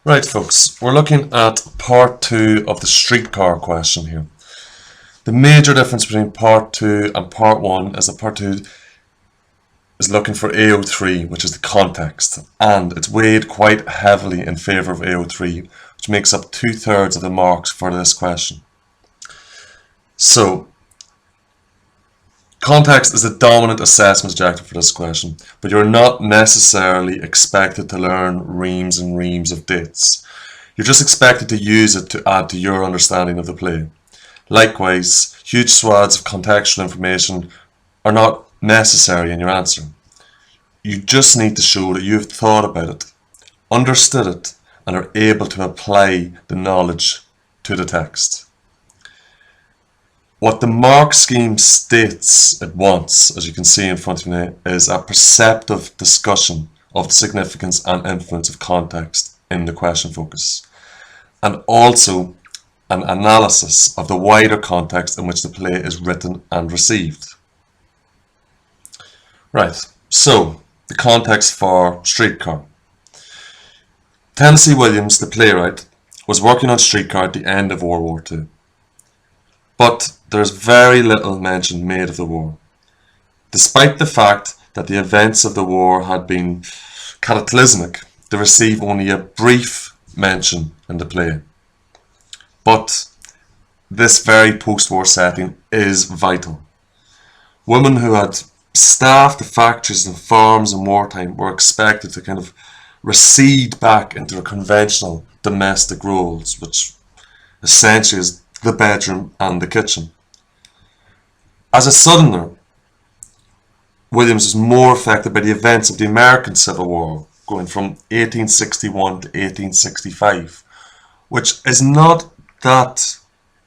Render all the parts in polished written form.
Right, folks, we're looking at part 2 of the streetcar question here. The major difference between part 2 and part 1 is that part 2 is looking for AO3, which is the context, and it's weighed quite heavily in favour of AO3, which makes up 2/3 of the marks for this question. So, context is the dominant assessment objective for this question, but you're not necessarily expected to learn reams and reams of dates. You're just expected to use it to add to your understanding of the play. Likewise, huge swaths of contextual information are not necessary in your answer. You just need to show that you've thought about it, understood it, and are able to apply the knowledge to the text. What the mark scheme states it wants, as you can see in front of me, is a perceptive discussion of the significance and influence of context in the question focus, and also an analysis of the wider context in which the play is written and received. Right, so the context for Streetcar. Tennessee Williams, the playwright, was working on Streetcar at the end of World War II. But there's very little mention made of the war, despite the fact that the events of the war had been cataclysmic. They receive only a brief mention in the play. But this very post-war setting is vital. Women who had staffed the factories and farms in wartime were expected to kind of recede back into their conventional domestic roles, which essentially is the bedroom and the kitchen. As a Southerner, Williams was more affected by the events of the American Civil War, going from 1861 to 1865, which is not that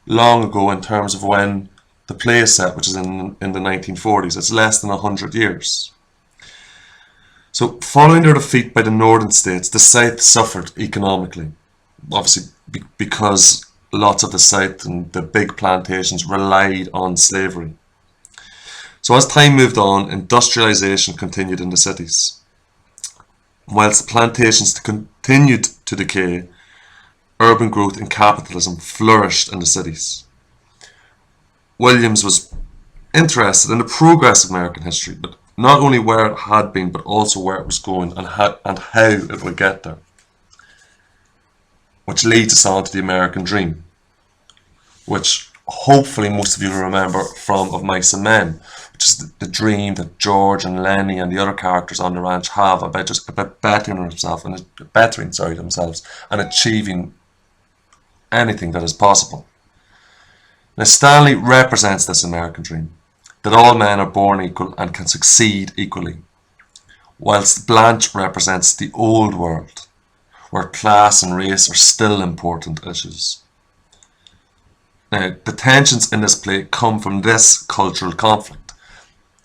long ago in terms of when the play is set, which is in the 1940s. It's less than 100 years. So following their defeat by the northern states, the South suffered economically, obviously because lots of the South and the big plantations relied on slavery. So as time moved on, industrialization continued in the cities. Whilst the plantations continued to decay, urban growth and capitalism flourished in the cities. Williams was interested in the progress of American history, but not only where it had been, but also where it was going and how it would get there. Which leads us on to the American dream, which hopefully most of you will remember from Of Mice and Men, which is the dream that George and Lenny and the other characters on the ranch have about bettering themselves and achieving anything that is possible. Now Stanley represents this American dream, that all men are born equal and can succeed equally, whilst Blanche represents the old world, where class and race are still important issues. Now, the tensions in this play come from this cultural conflict.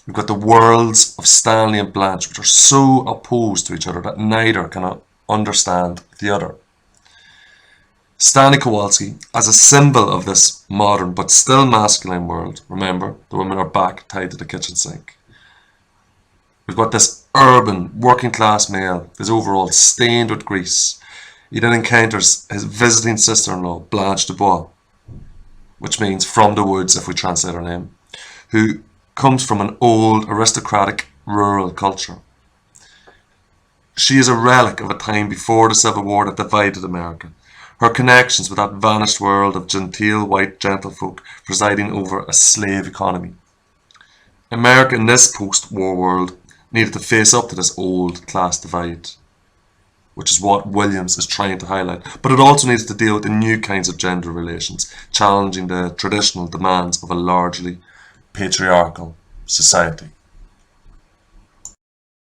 We've got the worlds of Stanley and Blanche, which are so opposed to each other that neither can understand the other. Stanley Kowalski, as a symbol of this modern but still masculine world, remember, the women are back tied to the kitchen sink. We've got this urban, working class male, his overalls stained with grease. He then encounters his visiting sister-in-law, Blanche Dubois, which means from the woods if we translate her name, who comes from an old, aristocratic, rural culture. She is a relic of a time before the Civil War that divided America. Her connections with that vanished world of genteel white gentlefolk presiding over a slave economy. America in this post-war world needed to face up to this old class divide, which is what Williams is trying to highlight. But it also needs to deal with the new kinds of gender relations, challenging the traditional demands of a largely patriarchal society.